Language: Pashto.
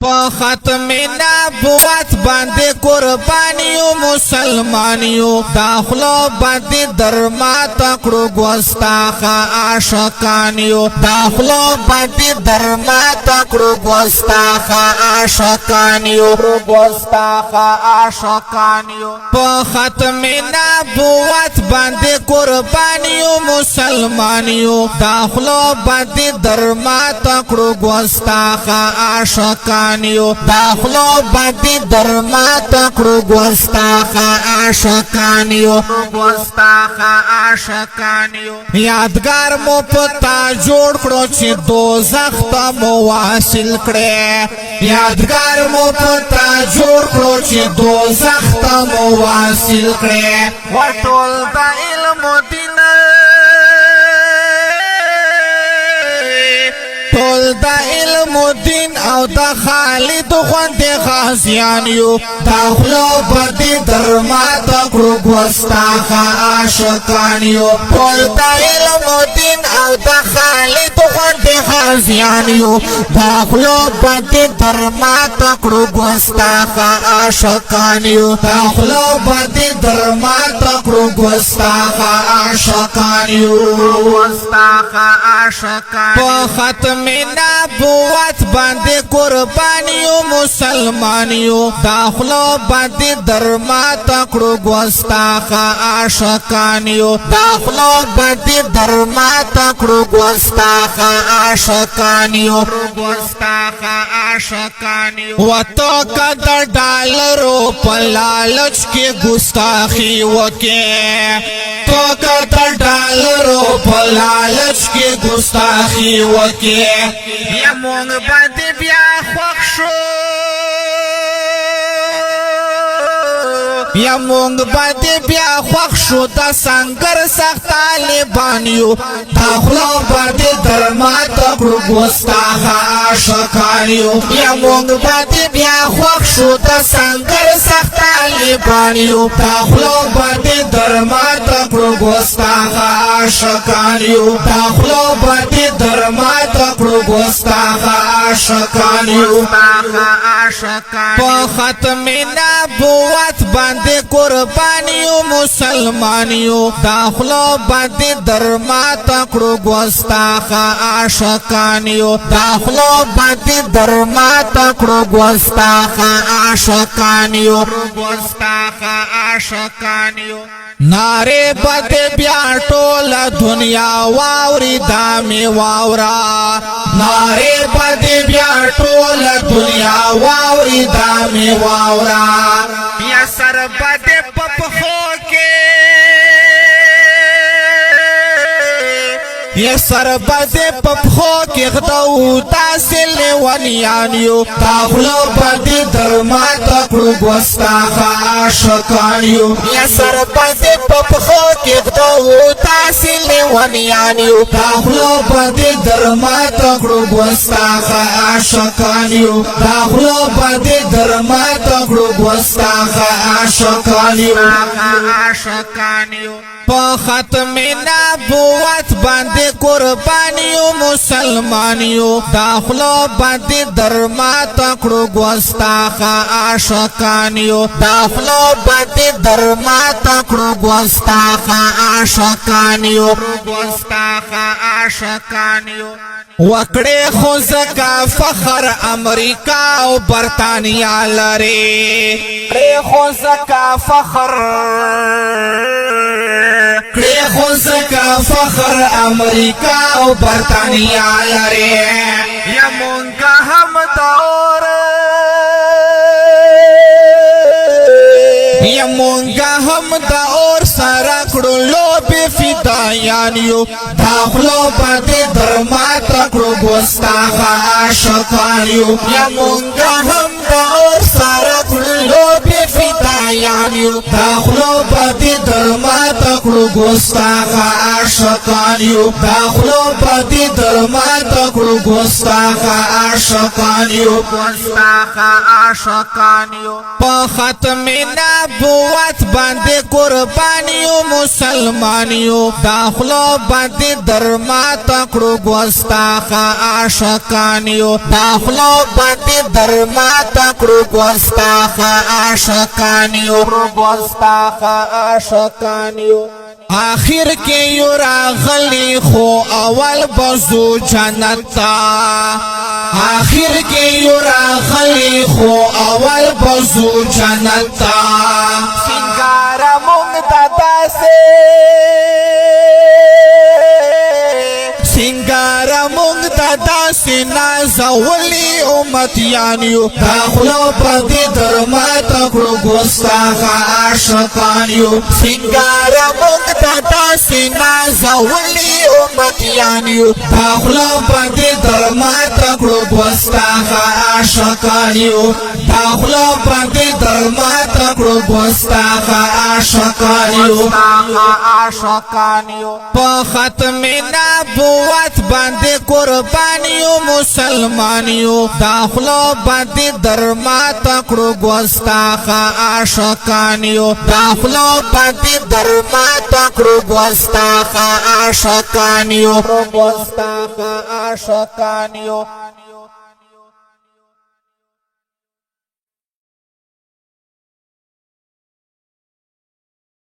په ختم نبوت باندې قربانیو مسلمانیو داخلو باندې درما تکړو ګوستاخه عاشقانیو داخلو باندې درما تکړو ګوستاخه عاشقانیو ګوستاخه عاشقانیو په ختم نبوت باندې قربانیو مسلمانیو داخلو باندې درما تکړو ګوستاخه عاشقانیو داخلو باندې درما تکړو ګوستاخه عاشقانیو ګوستاخه عاشقانیو یادګار مو پتا جوړ کړو چې دوزخ ته مو واصل کړي یادګار مو پتا جوړ کړو چې دوزخ ته مو واصل کړي وټول د علم دین ټول د علم دین او د خالد خوند غازیانیو داخلو باندې درما تکړو ګوستاخه عاشقانیو ټول د علم دین او د خالد خوند غازیانیو داخلو باندې درما تکړو ګوستاخه عاشقانیو داخلو باندې درما تکړو ګوستاخه عاشقانیو ګوستاخه عاشقانیو په ختم نبوت باندې قربانیو مسلمانیو داخلو باندې درما تکړو ګوستاخه عاشقانیو داخلو باندې درما تکړو ګوستاخه عاشقانیو ګوستاخه عاشقانیو وته کډ ډالرو په لالچ کې ګستاخی وکې تو کډ ډالرو په لالچ کې ګستاخی وکې یا مونږ باندې بیا خوښ شو یا مونږ باندې بیا خوښ شو د سنگر سخت طالبانیو داخلو باندې درما تکړو ګوستاخه عاشقانیو یا مونږ باندې بیا خوښ شو د سنگر سخت طالبانیو داخلو باندې درما تکړو ګوستاخه عاشقانیو داخلو باندې درما تکړو ګوستاخه عاشقانیو په ختم نبوت باندې قربانیو مسلمانیو داخلو باندې درما تکړو ګوستاخه عاشقانیو داخلو باندې درما تکړو ګوستاخه عاشقانیو ګوستاخه عاشقانیو ناره بد بیا ټول دنیا واوري دامي واورا ناره بد بیا ټول دنیا واوري دامي واورا یا سر بد پپخو کې یا سر بد پپخو کې غدو تاسل ونیانیو داخلو باندې درما تکړو ګوستاخه عاشقانیو یا سر بد پپخو کې غدو تاسل ونیانیو داخلو باندې درما تکړو ګوستاخه عاشقانیو داخلو باندې درما تکړو ګوستاخه عاشقانیو په ختم نبوت باندې قربانیو مسلمانیو داخلو باندې درما تکړو ګوستاخه عاشقانیو داخلو باندې درما تکړو ګوستاخه عاشقانیو ګوستاخه عاشقانیو وکړې خو زکا فخر امریکا او برطانیا لري کړې خو زکا فخر کړې خو زکا فخر امریکا او برطانیا لري یا مونږه هم دور یا مونږه هم د اور سره کړو لوبې فدایانیو داخلو باندې درما تکړو ګوستاخه عاشقانیو یا مونږه هم د اور سره کړو لوبې فدایانیو یو داخلو پتی درما تکڑو گستاخ عاشقان یو داخلو پتی درما تکڑو گستاخ عاشقان یو گستاخ عاشقان یو په ختم نبوت باندې قربان یو مسلمان یو داخلو پتی درما تکڑو گستاخ عاشقان یو داخلو پتی درما تکڑو گستاخ عاشقان یو گستاخ عاشقان یو آخر کے یو راغلی خو اول بزو جنتا آخر کے یو راغلی خو اول بزو جنتا سنگارا مونگتا سے سنگارا مونگتا سے نازولی امتیانیو داخلو پتی درما تکڑو گستاخ عاشقانیو سنگارا مونگتا سے نازولی امتیانیو داخلو پتی درما تکڑو گستاخ عاشقانیو داخلو پتی درما تکڑو گستاخ عاشقانیو په ختم نبوت باندې قربانیو مسلمانیو داخلو باندې درما تکڑو گستاخ عاشقانیو داخلو باندې درما تکڑو گستاخ عاشقانیو گستاخ عاشقانیو